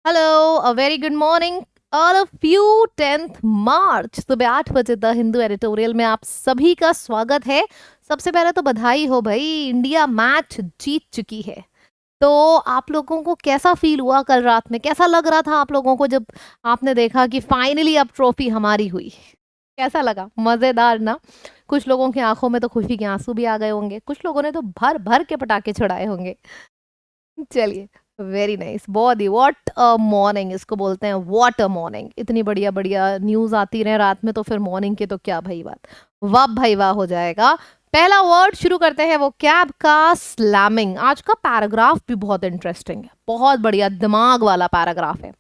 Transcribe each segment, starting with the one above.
Hello, a very good morning all of you. 10th मार्च सुबह 8 बजे the Hindu editorial में आप सभी का स्वागत है। सबसे पहले तो बधाई हो भाई, इंडिया मैच जीत चुकी है। तो आप लोगों को कैसा फील हुआ कल रात में? कैसा लग रहा था आप लोगों को जब आपने देखा कि फाइनली अब ट्रॉफी हमारी हुई? कैसा लगा? मजेदार ना? कुछ लोगों की आंखों में तो खुशी के आंसू भी आ गए होंगे, कुछ लोगों ने तो भर भर के पटाखे छुड़ाए होंगे। चलिए, वेरी नाइस, बहुत ही व्हाट अ मॉर्निंग इसको बोलते हैं। व्हाट अ मॉर्निंग, इतनी बढ़िया बढ़िया न्यूज आती रहे रात में तो फिर मॉर्निंग की तो क्या भाई बात, वाह भाई वाह हो जाएगा। पहला वर्ड शुरू करते हैं वो कैब का स्लैमिंग। आज का पैराग्राफ भी बहुत इंटरेस्टिंग है, बहुत बढ़िया दिमाग वाला पैराग्राफ है।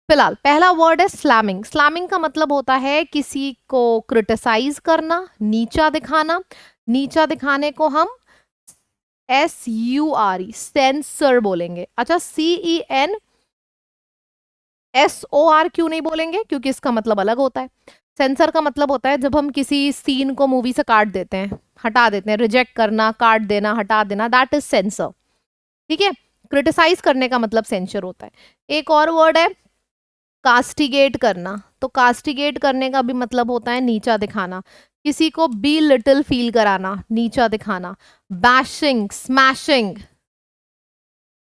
फिलहाल पहला वर्ड है स्लैमिंग। स्लैमिंग का मतलब होता है किसी को क्रिटिसाइज करना, नीचा दिखाना। नीचा दिखाने को हम SURE सेंसर बोलेंगे। अच्छा, CENSOR क्यों नहीं बोलेंगे? क्योंकि इसका मतलब अलग होता है। सेंसर का मतलब होता है जब हम किसी सीन को मूवी से काट देते हैं, हटा देते हैं, रिजेक्ट करना, काट देना, हटा देना, दैट इज सेंसर। ठीक है। क्रिटिसाइज करने का मतलब सेंसर होता है। एक और वर्ड है कास्टिगेट करना। तो कास्टिगेट करने का भी मतलब होता है नीचा दिखाना, किसी को बी लिटिल फील कराना, नीचा दिखाना। Bashing, smashing,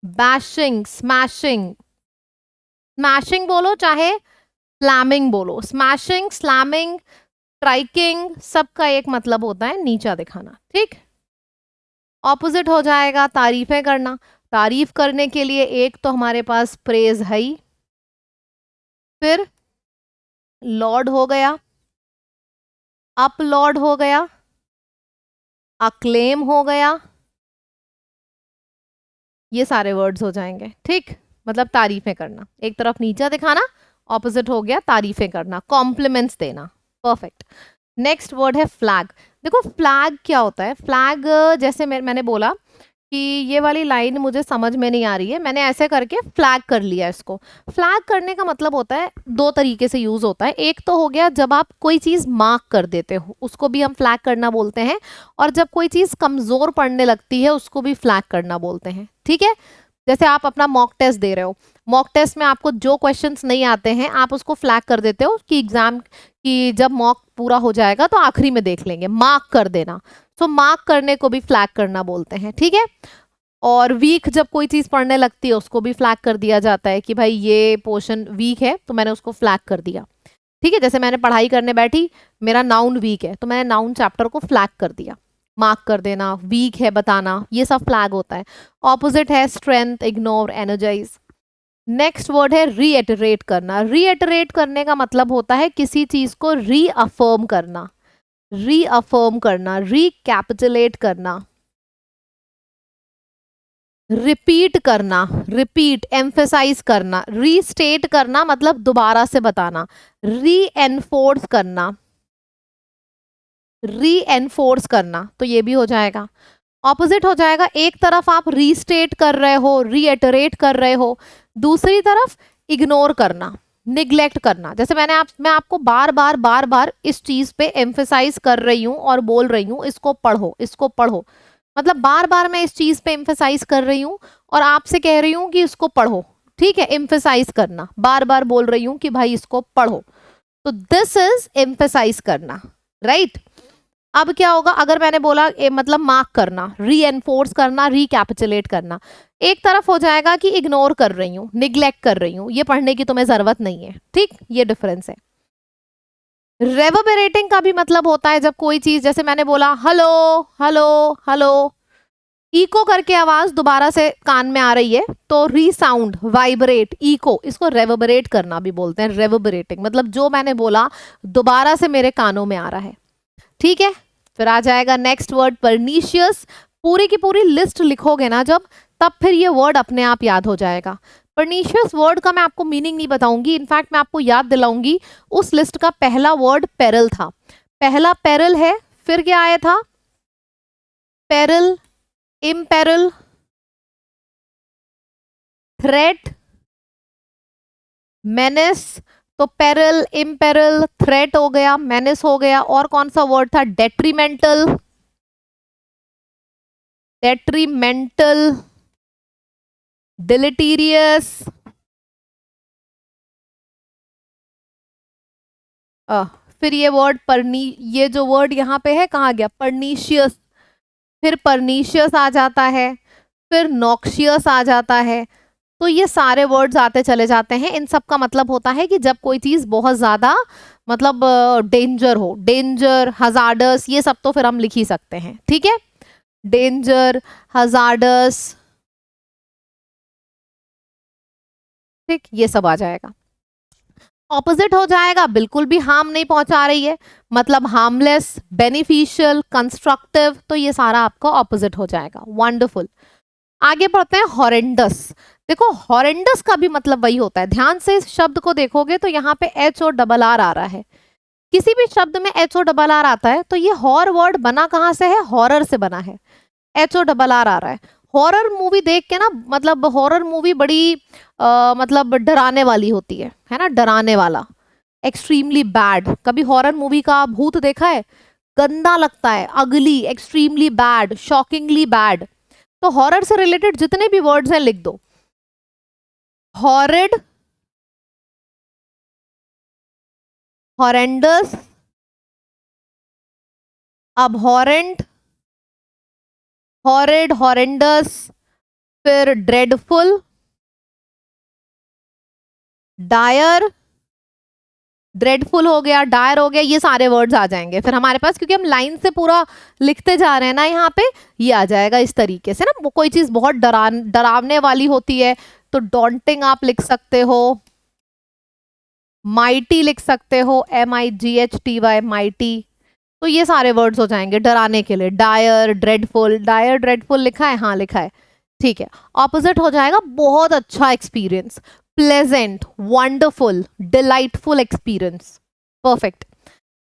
bashing, smashing. Smashing बोलो चाहे स्लैमिंग बोलो, स्मैशिंग, स्लैमिंग, स्ट्राइकिंग, सबका एक मतलब होता है नीचा दिखाना। ठीक। ऑपोजिट हो जाएगा तारीफें करना। तारीफ करने के लिए एक तो हमारे पास प्रेज है ही, फिर लॉर्ड हो गया, अपलॉर्ड हो गया, अक्लेम हो गया, ये सारे वर्ड्स हो जाएंगे। ठीक। मतलब तारीफें करना, एक तरफ नीचा दिखाना, ऑपोजिट हो गया तारीफें करना, कॉम्प्लीमेंट्स देना। परफेक्ट। नेक्स्ट वर्ड है फ्लैग। देखो फ्लैग क्या होता है? फ्लैग जैसे मैंने बोला कि ये वाली लाइन मुझे समझ में नहीं आ रही है, मैंने ऐसे करके फ्लैग कर लिया इसको। फ्लैग करने का मतलब होता है, दो तरीके से यूज होता है। एक तो हो गया जब आप कोई चीज मार्क कर देते हो, उसको भी हम फ्लैग करना बोलते हैं। और जब कोई चीज कमजोर पड़ने लगती है उसको भी फ्लैग करना बोलते हैं। ठीक है। जैसे आप अपना मॉक टेस्ट दे रहे हो, मॉक टेस्ट में आपको जो क्वेश्चंस नहीं आते हैं आप उसको फ्लैग कर देते हो कि एग्जाम की जब मॉक पूरा हो जाएगा तो आखिरी में देख लेंगे, मार्क कर देना। तो मार्क करने को भी फ्लैग करना बोलते हैं। ठीक है। और वीक, जब कोई चीज पढ़ने लगती है उसको भी फ्लैग कर दिया जाता है कि भाई ये पोर्शन वीक है तो मैंने उसको फ्लैग कर दिया। ठीक है। जैसे मैंने पढ़ाई करने बैठी, मेरा नाउन वीक है तो मैंने नाउन चैप्टर को फ्लैग कर दिया। मार्क कर देना, वीक है बताना, ये सब फ्लैग होता है। ऑपोजिट है strength, ignore, energise. Next word है रीएटरेट करना। रीएटरेट करने का मतलब होता है किसी चीज को रीअफर्म करना, रीअफर्म करना, रिकैपिटुलेट करना, रिपीट करना, रिपीट एम्फेसाइज करना, रीस्टेट करना मतलब दोबारा से बताना, री एनफोर्स करना, री एनफोर्स करना, तो ये भी हो जाएगा। ऑपोजिट हो जाएगा, एक तरफ आप रीस्टेट कर रहे हो, रीएटरेट कर रहे हो, दूसरी तरफ इग्नोर करना, निग्लेक्ट करना। जैसे मैं आपको बार बार इस चीज पे एम्फेसाइज कर रही हूँ और बोल रही हूँ इसको पढ़ो, इसको पढ़ो। मतलब बार बार मैं इस चीज पे एम्फेसाइज कर रही हूँ और आपसे कह रही हूँ कि इसको पढ़ो। ठीक है। एम्फेसाइज करना, बार बार बोल रही हूँ कि भाई इसको पढ़ो, तो दिस इज एम्फेसाइज करना। राइट। अब क्या होगा अगर मैंने बोला मतलब मार्क करना, री एनफोर्स करना, रिकैपिचुलेट करना। एक तरफ हो जाएगा कि इग्नोर कर रही हूँ, निग्लेक्ट कर रही हूँ, ये पढ़ने की तुम्हें जरूरत नहीं है। ठीक, ये डिफरेंस है। रेवर्बरेटिंग का भी मतलब होता है जब कोई चीज, जैसे मैंने बोला हेलो, हेलो, हेलो, इको करके आवाज दोबारा से कान में आ रही है तो रीसाउंड, वाइब्रेट, इको, इसको रेवर्बरेट करना भी बोलते हैं। रेवर्बरेटिंग मतलब जो मैंने बोला दोबारा से मेरे कानों में आ रहा है। ठीक है। फिर आ जाएगा नेक्स्ट वर्ड परनीशियस। पूरी की पूरी लिस्ट लिखोगे ना जब, तब फिर ये वर्ड अपने आप याद हो जाएगा। परनीशियस वर्ड का मैं आपको मीनिंग नहीं बताऊंगी, इनफैक्ट मैं आपको याद दिलाऊंगी उस लिस्ट का पहला वर्ड पेरल था। पहला पेरल है, फिर क्या आया था? पेरल, इम्पेरल, थ्रेट, मेनेस। तो पेरल, इम्पेरल, थ्रेट हो गया, मेनेस हो गया, और कौन सा वर्ड था? डेट्रीमेंटल, डेट्रीमेंटल, डिलिटीरियस, फिर ये वर्ड ये जो वर्ड यहाँ पे है कहाँ गया, परनीशियस, फिर परनीशियस आ जाता है, फिर नॉक्शियस आ जाता है। तो ये सारे वर्ड्स आते चले जाते हैं। इन सब का मतलब होता है कि जब कोई चीज बहुत ज्यादा मतलब डेंजर हो, डेंजर, हजार्डस, ये सब तो फिर हम लिख ही सकते हैं, ठीक है। डेंजर, हजार्डस, ठीक, ये सब आ जाएगा। ऑपोजिट हो जाएगा, बिल्कुल भी हार्म नहीं पहुंचा रही है, मतलब हार्मलेस, बेनिफिशियल, कंस्ट्रक्टिव, तो ये सारा आपका ऑपोजिट हो जाएगा। वंडरफुल। आगे बढ़ते हैं हॉरेंडस। देखो हॉरेंडस का भी मतलब वही होता है, ध्यान से इस शब्द को देखोगे तो यहाँ पे एच और डबल आर आ रहा है। किसी भी शब्द में एच और डबल आर आता है तो ये हॉर वर्ड बना कहाँ से है, हॉरर से बना है, एच और डबल आर आ रहा है। हॉरर मूवी देख के ना, मतलब हॉरर मूवी बड़ी मतलब डराने वाली होती है ना, डराने वाला, एक्सट्रीमली बैड। कभी हॉरर मूवी का भूत देखा है, गंदा लगता है, अगली, एक्सट्रीमली बैड, शॉकिंगली बैड। तो हॉरर से रिलेटेड जितने भी वर्ड्स हैं लिख दो, हॉरिड, हॉरेंडस, अबहॉरेंट, हॉरिड, हॉरेंडस, फिर ड्रेडफुल, डायर, ड्रेडफुल हो गया, डायर हो गया, ये सारे वर्ड्स आ जाएंगे फिर हमारे पास, क्योंकि हम लाइन से पूरा लिखते जा रहे हैं ना, यहाँ पे ये आ जाएगा इस तरीके से ना। वो कोई चीज बहुत डरावने वाली होती है तो डॉन्टिंग आप लिख सकते हो, माइटी लिख सकते हो, MIGHTY, माइटी। तो ये सारे वर्ड्स हो जाएंगे डराने के लिए। डायर, ड्रेडफुल, डायर ड्रेडफुल लिखा है, हाँ लिखा है, ठीक है। ऑपोजिट हो जाएगा बहुत अच्छा experience, pleasant, wonderful, delightful experience, perfect.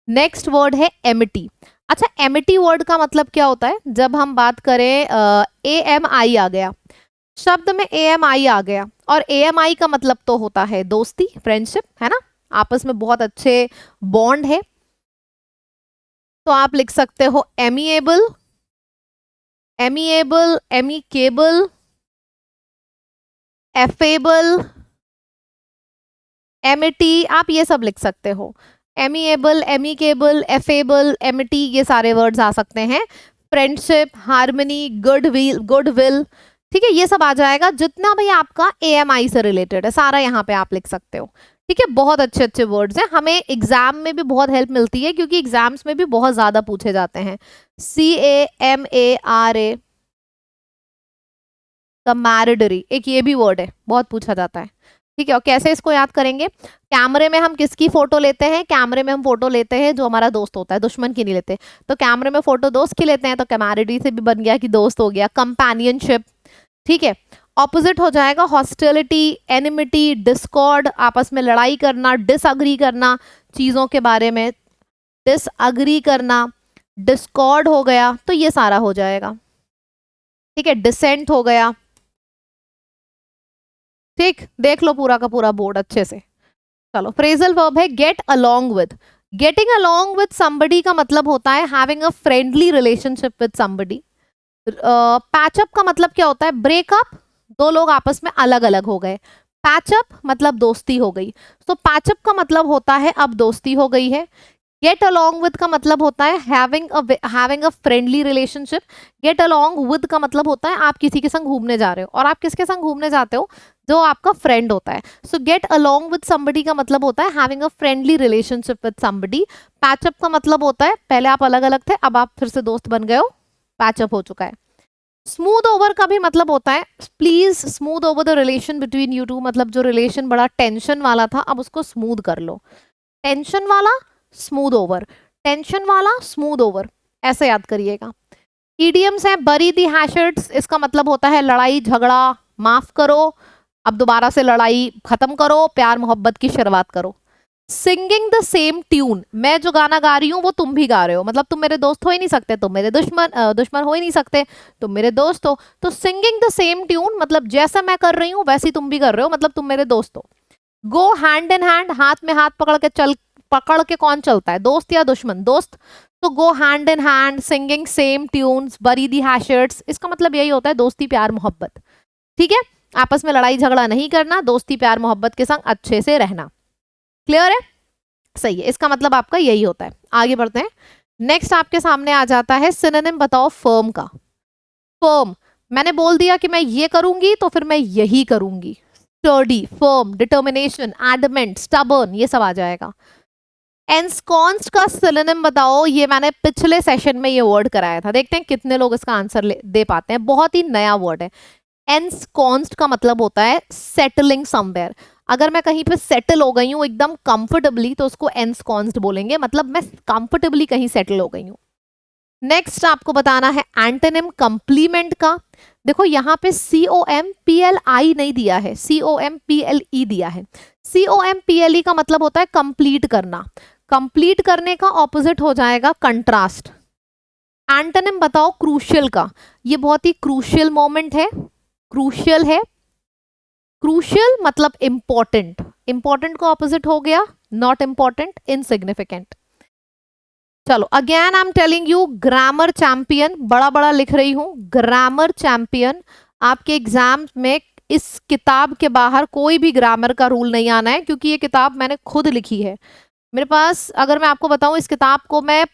Next word है एमिटी। अच्छा, एमिटी वर्ड का मतलब क्या होता है, जब हम बात करें AMI आ गया शब्द में, AMI आ गया, और AMI का मतलब तो होता है दोस्ती, फ्रेंडशिप, है ना, आपस में बहुत अच्छे बॉन्ड है। तो आप लिख सकते हो amiable, amiable, amicable, affable, Amity, आप ये सब लिख सकते हो। एमिएबल, एमिकेबल, एफेबल, एमिटी, ये सारे वर्ड्स आ सकते हैं। फ्रेंडशिप, हार्मनी, गुडविल, ठीक है, ये सब आ जाएगा। जितना भी आपका AMI से रिलेटेड है सारा यहाँ पे आप लिख सकते हो, ठीक है। बहुत अच्छे अच्छे वर्ड्स हैं, हमें एग्जाम में भी बहुत हेल्प मिलती है, क्योंकि एग्जाम्स में भी बहुत ज्यादा पूछे जाते हैं। CAMARA, कमैरिडरी, एक ये भी वर्ड है, बहुत पूछा जाता है, ठीक है। और कैसे इसको याद करेंगे, कैमरे में हम किसकी फोटो लेते हैं, कैमरे में हम फोटो लेते हैं जो हमारा दोस्त होता है, दुश्मन की नहीं लेते। तो कैमरे में फोटो दोस्त की लेते हैं, तो कैमैरिडरी से भी बन गया कि दोस्त हो गया। कंपेनियनशिप, ठीक है। ऑपोजिट हो जाएगा हॉस्टिलिटी, एनिमिटी, डिस्कॉर्ड, आपस में लड़ाई करना, डिसअग्री करना चीजों के बारे में, डिसअग्री करना, डिस्कॉर्ड हो गया, तो ये सारा हो जाएगा, ठीक है। डिसेंट हो गया, ठीक, देख लो पूरा का पूरा बोर्ड अच्छे से। चलो, फ्रेजल वर्ब है get along with. Getting along with somebody का मतलब होता है having a friendly relationship with somebody. Patch up का मतलब क्या होता है, ब्रेकअप, दो लोग आपस में अलग अलग हो गए, पैचअप मतलब दोस्ती हो गई। तो पैचअप का मतलब होता है अब दोस्ती हो गई है। गेट अलोंग विद का मतलब होता है having a friendly relationship. Gate along with का मतलब होता है आप किसी के संग घूमने जा रहे हो, और आप किसके संग घूमने जाते हो, जो आपका फ्रेंड होता है। So get along with somebody का मतलब होता है having a friendly relationship with somebody. Patch up का मतलब होता है पहले आप अलग अलग थे, अब आप फिर से दोस्त बन गए हो, पैचअप हो चुका है। स्मूथ ओवर का भी मतलब होता है please smooth over the relation between you two, मतलब जो रिलेशन बड़ा टेंशन वाला था अब उसको स्मूथ कर लो। टेंशन वाला स्मूथ ओवर, टेंशन वाला स्मूथ ओवर, ऐसे याद करिएगा। इडियम्स है बरी दी हैशर्ट्स, इसका मतलब होता है लड़ाई झगड़ा, माफ करो, अब दोबारा से लड़ाई खत्म करो, प्यार मोहब्बत की शुरुआत करो। सिंगिंग द सेम ट्यून, मैं जो गाना गा रही हूँ वो तुम भी गा रहे हो, मतलब तुम मेरे दोस्त हो ही नहीं सकते, तुम मेरे दुश्मन हो ही नहीं सकते, तुम मेरे दोस्त हो। तो सिंगिंग द सेम ट्यून मतलब जैसा मैं कर रही हूँ वैसे ही तुम भी कर रहे हो, मतलब तुम मेरे दोस्त हो। गो हैंड इन हैंड, हाथ में हाथ पकड़ के कौन चलता है, दोस्त या दुश्मन, दोस्त। तो go hand in hand, singing same tunes, बरी दी हैशर्ट्स, इसका मतलब यही होता है दोस्ती प्यार मोहब्बत, ठीक है। आपस में लड़ाई झगड़ा नहीं करना, दोस्ती प्यार मोहब्बत के संग अच्छे से रहना, क्लियर है। सही है, इसका मतलब आपका यही होता है। आगे बढ़ते हैं। नेक्स्ट आपके सामने आ जाता है सिनोनिम बताओ फर्म का। फर्म, मैंने बोल दिया कि मैं ये करूंगी तो फिर मैं यही करूंगी। Sturdy, firm, determination, adamant, stubborn, ये सब आ जाएगा। एंस्कॉन्स्ड का सिनोनिम बताओ, ये मैंने पिछले सेशन में ये वर्ड कराया था, देखते हैं कितने लोग इसका आंसर दे पाते हैं। बहुत ही नया वर्ड है। एंस्कॉन्स्ड का मतलब होता है सेटलिंग समवेयर। अगर मैं कहीं पे सेटल हो गई हूँ एकदम कंफर्टेबली तो उसको एंस्कॉन्स्ड बोलेंगे, मतलब मैं कंफर्टेबली कहीं सेटल हो गई हूँ। नेक्स्ट आपको बताना है एंटोनिम कंप्लीमेंट का। देखो यहाँ पे COMPLI नहीं दिया है, COMPLE दिया है। COMPLE का मतलब होता है कंप्लीट करना। कंप्लीट करने का ऑपोजिट हो जाएगा कंट्रास्ट। एंटोनिम बताओ क्रूशियल का। ये बहुत ही क्रूशियल मोमेंट है, क्रूशियल है। क्रूशियल मतलब इंपॉर्टेंट, इंपॉर्टेंट का ऑपोजिट हो गया नॉट इंपॉर्टेंट, इनसिग्निफिकेंट। चलो again I am telling you, grammar champion, बड़ा बड़ा लिख रही हूं, ग्रामर चैंपियन। आपके एग्जाम में इस किताब के बाहर कोई भी ग्रामर का रूल नहीं आना है, क्योंकि ये किताब मैंने खुद लिखी है। मेरे पास, अगर मैं आपको बताऊं, इस किताब को मैं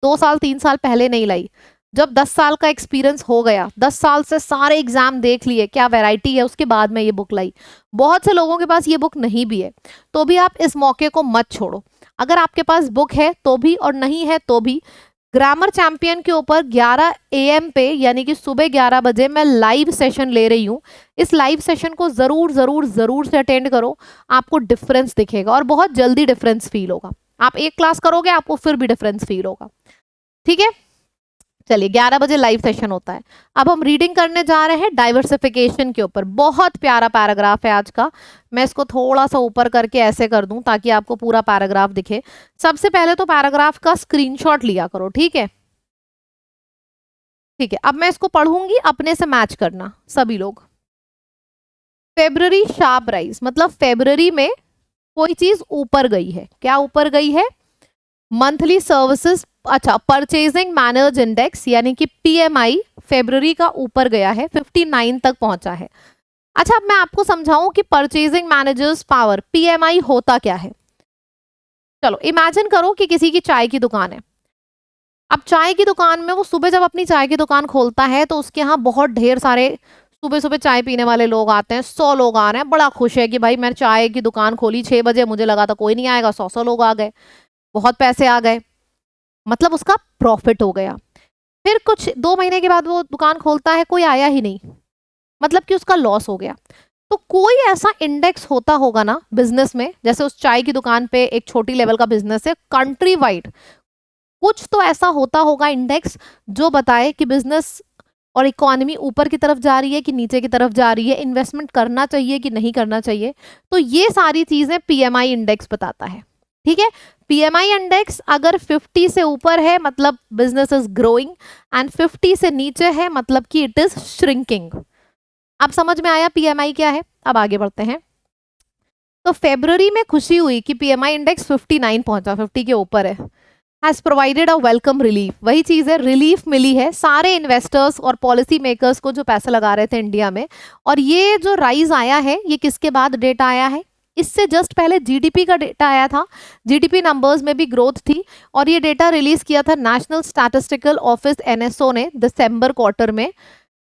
2 साल 3 साल पहले नहीं लाई। जब 10 साल का एक्सपीरियंस हो गया, 10 साल से सारे एग्जाम देख लिए, क्या वैरायटी है, उसके बाद मैं ये बुक लाई। बहुत से लोगों के पास ये बुक नहीं भी है, तो भी आप इस मौके को मत छोड़ो। अगर आपके पास बुक है तो भी और नहीं है तो भी, ग्रामर चैंपियन के ऊपर 11 AM पे यानी कि सुबह 11 बजे मैं लाइव सेशन ले रही हूँ। इस लाइव सेशन को जरूर जरूर जरूर से अटेंड करो, आपको डिफरेंस दिखेगा और बहुत जल्दी डिफरेंस फील होगा। आप एक क्लास करोगे आपको फिर भी डिफरेंस फील होगा, ठीक है। चलिए 11 बजे लाइव सेशन होता है। अब हम रीडिंग करने जा रहे हैं डाइवर्सिफिकेशन के ऊपर। बहुत प्यारा पैराग्राफ है आज का, मैं इसको थोड़ा सा ऊपर करके ऐसे कर दूं ताकि आपको पूरा पैराग्राफ दिखे। सबसे पहले तो पैराग्राफ का स्क्रीनशॉट लिया करो, ठीक है, ठीक है। अब मैं इसको पढ़ूंगी, अपने से मैच करना सभी लोग। फेब्रुअरी शार्प राइज, मतलब फेब्रुअरी में कोई चीज ऊपर गई है। क्या ऊपर गई है? मंथली सर्विसेज, अच्छा, परचेजिंग मैनेजर्स इंडेक्स यानी कि PMI फेब्रुअरी का ऊपर गया है, 59 तक पहुंचा है। अच्छा, अब मैं आपको समझाऊं कि परचेजिंग मैनेजर्स पावर PMI होता क्या है। चलो इमेजिन करो कि किसी की चाय की दुकान है। अब चाय की दुकान में वो सुबह जब अपनी चाय की दुकान खोलता है तो उसके यहाँ बहुत ढेर सारे सुबह सुबह चाय पीने वाले लोग आते हैं। 100 लोग आ रहे हैं, बड़ा खुश है कि भाई मैं चाय की दुकान खोली 6 बजे, मुझे लगा था कोई नहीं आएगा, 100 लोग आ गए, बहुत पैसे आ गए, मतलब उसका प्रॉफिट हो गया। फिर कुछ 2 महीने के बाद वो दुकान खोलता है, कोई आया ही नहीं, मतलब कि उसका लॉस हो गया। तो कोई ऐसा इंडेक्स होता होगा ना बिजनेस में, जैसे उस चाय की दुकान पे एक छोटी लेवल का बिजनेस है, कंट्री वाइड कुछ तो ऐसा होता होगा इंडेक्स जो बताए कि बिजनेस और इकोनॉमी ऊपर की तरफ जा रही है कि नीचे की तरफ जा रही है, इन्वेस्टमेंट करना चाहिए कि नहीं करना चाहिए। तो ये सारी चीजें PMI इंडेक्स बताता है, ठीक है। PMI इंडेक्स अगर 50 से ऊपर है मतलब बिजनेस इज ग्रोइंग, एंड 50 से नीचे है मतलब कि इट इज श्रिंकिंग। अब समझ में आया PMI क्या है। अब आगे बढ़ते हैं। तो फेब्रुअरी में खुशी हुई कि PMI इंडेक्स 59 पहुंचा, 50 के ऊपर है। Has provided a welcome relief, वही चीज है, रिलीफ मिली है सारे इन्वेस्टर्स और पॉलिसी मेकर्स को जो पैसे लगा रहे थे इंडिया में। और ये जो राइज आया है ये किसके बाद डेटा आया है? इससे जस्ट पहले GDP का डेटा आया था, GDP नंबर्स में भी ग्रोथ थी, और ये डेटा रिलीज किया था नेशनल स्टैटिस्टिकल ऑफिस NSO ने दिसंबर क्वार्टर में,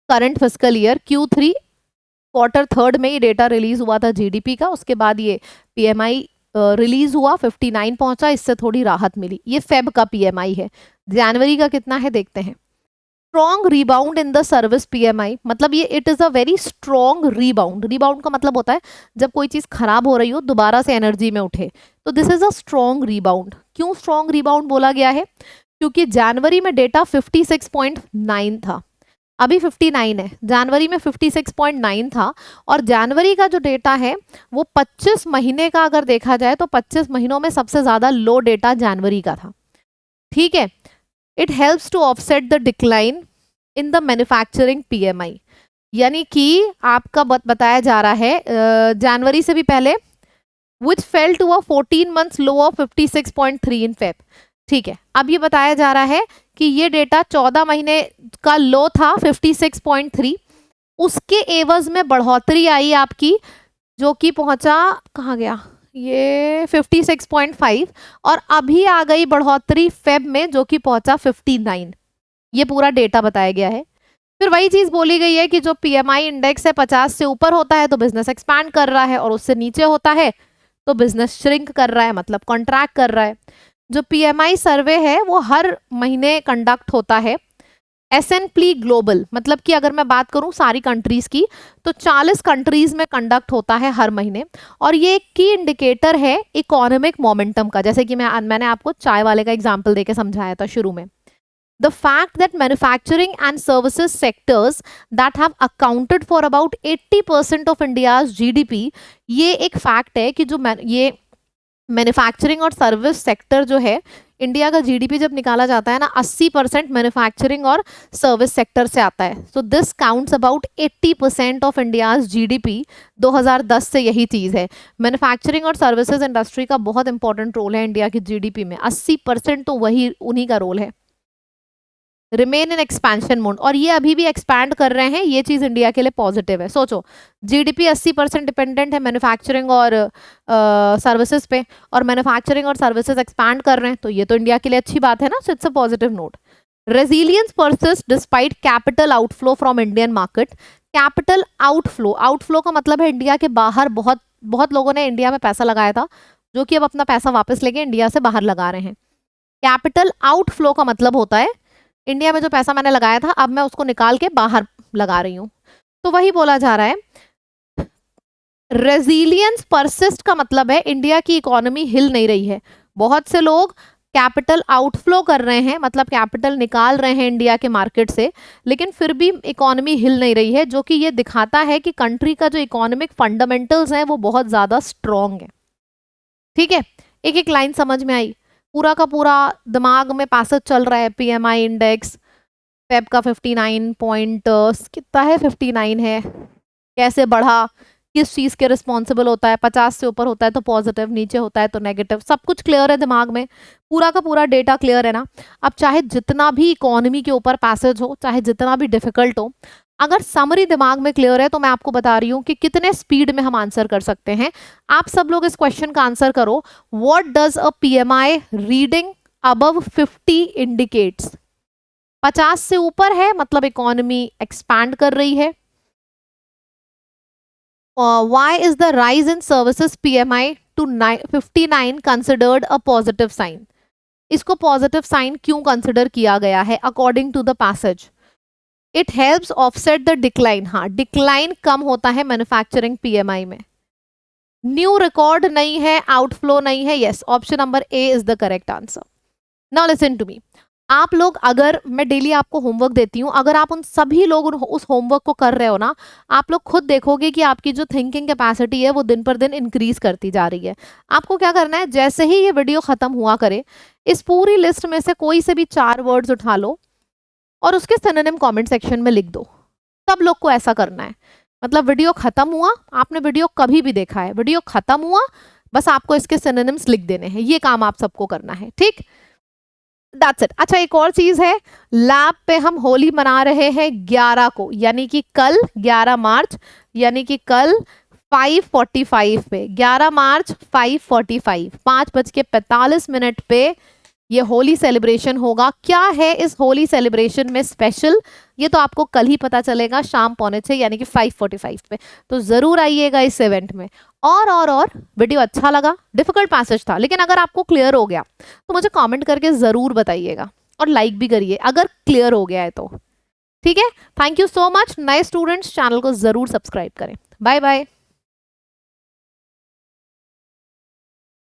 current fiscal year Q3 quarter 3 में ये डेटा रिलीज हुआ था GDP का। उसके बाद ये PMI रिलीज हुआ, 59 पहुंचा, इससे थोड़ी राहत मिली। ये फेब का PMI है। जनवरी का कितना है देखते हैं। Strong rebound in the service PMI, मतलब ये it is a very strong rebound. Rebound का मतलब होता है जब कोई चीज खराब हो रही हो दोबारा से एनर्जी में उठे, तो this is a strong rebound. क्यों स्ट्रॉन्ग रिबाउंड बोला गया है? क्योंकि जनवरी में डेटा 56.9 था, अभी 59 है, जनवरी में 56.9 था। और जनवरी का जो डेटा है वो 25 महीने का अगर देखा जाए तो 25 महीनों में सबसे ज्यादा लो डेटा जनवरी का था, ठीक है। It helps to offset the decline in the manufacturing PMI, यानी कि आपका बताया जा रहा है जनवरी से भी पहले, which fell to a 14 months low of 56.3 in Feb, ठीक है। अब ये बताया जा रहा है कि ये डेटा 14 महीने का लो था 56.3, उसके एवज में बढ़ोतरी आई आपकी, जो कि पहुंचा, कहाँ गया, ये 56.5 और अभी आ गई बढ़ोतरी फेब में जो कि पहुंचा 59। ये पूरा डेटा बताया गया है। फिर वही चीज बोली गई है कि जो पीएमआई इंडेक्स है 50 से ऊपर होता है तो बिजनेस एक्सपैंड कर रहा है, और उससे नीचे होता है तो बिजनेस श्रिंक कर रहा है, मतलब कॉन्ट्रैक्ट कर रहा है। जो पीएमआई सर्वे है वो हर महीने कंडक्ट होता है। एसएनपी ग्लोबल, मतलब कि अगर मैं बात करूं सारी कंट्रीज की तो 40 कंट्रीज में कंडक्ट होता है हर महीने, और ये एक की इंडिकेटर है इकोनॉमिक मोमेंटम का, जैसे कि मैंने आपको चाय वाले का एग्जांपल देके समझाया था शुरू में। The fact that manufacturing and services sectors that have accounted for about 80% of India's GDP, ये एक फैक्ट है कि जो ये मैन्युफैक्चरिंग और सर्विस सेक्टर जो है, इंडिया का जीडीपी जब निकाला जाता है ना 80% मैन्युफैक्चरिंग और सर्विस सेक्टर से आता है। So this counts about 80% of India's GDP. 2010 से यही चीज है, मैन्युफैक्चरिंग और सर्विसेज इंडस्ट्री का बहुत इंपॉर्टेंट रोल है इंडिया की जीडीपी में। 80% तो वही उन्हीं का रोल है। रिमेन इन एक्सपेंशन मोड, और ये अभी भी एक्सपैंड कर रहे हैं, ये चीज इंडिया के लिए पॉजिटिव है। सोचो जीडीपी 80% डिपेंडेंट है मैन्युफैक्चरिंग और सर्विसेज पे, और मैन्युफैक्चरिंग और सर्विसेज एक्सपैंड कर रहे हैं, तो ये तो इंडिया के लिए अच्छी बात है ना। So it's a positive note. Resilience persist despite capital outflow from Indian market. Capital outflow, outflow का मतलब है इंडिया के बाहर बहुत लोगों ने इंडिया में पैसा लगाया था जो कि अब अपना पैसा वापस लेके इंडिया से बाहर लगा रहे हैं। कैपिटल आउटफ्लो का मतलब होता है इंडिया में जो पैसा मैंने लगाया था अब मैं उसको निकाल के बाहर लगा रही हूं, तो वही बोला जा रहा है। रेजिलियंस परसिस्ट का मतलब है इंडिया की इकोनॉमी हिल नहीं रही है। बहुत से लोग कैपिटल आउटफ्लो कर रहे हैं, मतलब कैपिटल निकाल रहे हैं इंडिया के मार्केट से, लेकिन फिर भी इकोनॉमी हिल नहीं रही है, जो कि ये दिखाता है कि कंट्री का जो इकोनॉमिक फंडामेंटल्स हैं वो बहुत ज्यादा स्ट्रॉन्ग है। ठीक है, एक एक लाइन समझ में आई? पूरा का पूरा दिमाग में पैसेज चल रहा है। पीएमआई इंडेक्स फेब का 59 पॉइंट कितना है, 59 है, कैसे बढ़ा, किस चीज के रिस्पॉन्सिबल होता है, 50 से ऊपर होता है तो पॉजिटिव, नीचे होता है तो नेगेटिव, सब कुछ क्लियर है दिमाग में, पूरा का पूरा डेटा क्लियर है ना। अब चाहे जितना भी इकोनॉमी के ऊपर पैसेज हो, चाहे जितना भी डिफिकल्ट हो, अगर समरी दिमाग में क्लियर है तो मैं आपको बता रही हूँ कि कितने स्पीड में हम आंसर कर सकते हैं। आप सब लोग इस क्वेश्चन का आंसर करो। What does a PMI reading above 50 indicates? 50 से ऊपर है मतलब इकोनॉमी एक्सपैंड कर रही है। Why is the rise in services PMI to 59 considered a positive sign? इसको पॉजिटिव साइन क्यों कंसिडर किया गया है according to the passage? It helps offset the decline. हाँ, डिक्लाइन कम होता है मैन्युफैक्चरिंग पीएमआई में। न्यू रिकॉर्ड नहीं है, आउटफ्लो नहीं है। Yes, option number A is the correct answer. Now listen to me, आप लोग, अगर मैं डेली आपको होमवर्क देती हूँ, अगर आप उन सभी लोग उस होमवर्क को कर रहे हो ना, आप लोग खुद देखोगे कि आपकी जो थिंकिंग कैपेसिटी है वो दिन पर दिन इंक्रीज करती जा रही है। आपको क्या करना है, जैसे ही ये वीडियो खत्म हुआ करे, इस पूरी लिस्ट में से कोई से भी 4 वर्ड्स उठा लो और उसके सिनोनिम कमेंट सेक्शन में लिख दो। सब लोग को ऐसा करना है। मतलब वीडियो खत्म हुआ, आपने वीडियो कभी भी देखा है, वीडियो खत्म हुआ, बस आपको इसके सिनोनिम्स लिख देने हैं। ये काम आप सबको करना है, ठीक? That's it. अच्छा, एक और चीज है, लैब पे हम होली मना रहे हैं 11 को, यानी कि कल 11 मार्च, यानी कि कल 5:45 पे, 11 मार्च 5:45, 5:45 पे ये होली सेलिब्रेशन होगा। क्या है इस होली सेलिब्रेशन में स्पेशल, ये तो आपको कल ही पता चलेगा शाम 5:45 यानी कि 5:45 पे। तो जरूर आइएगा इस इवेंट में। और वीडियो अच्छा लगा, डिफिकल्ट पैसेज था, लेकिन अगर आपको क्लियर हो गया तो मुझे कमेंट करके जरूर बताइएगा, और लाइक भी करिए अगर क्लियर हो गया है तो। ठीक है, थैंक यू सो मच। नए स्टूडेंट्स चैनल को जरूर सब्सक्राइब करें। Bye bye.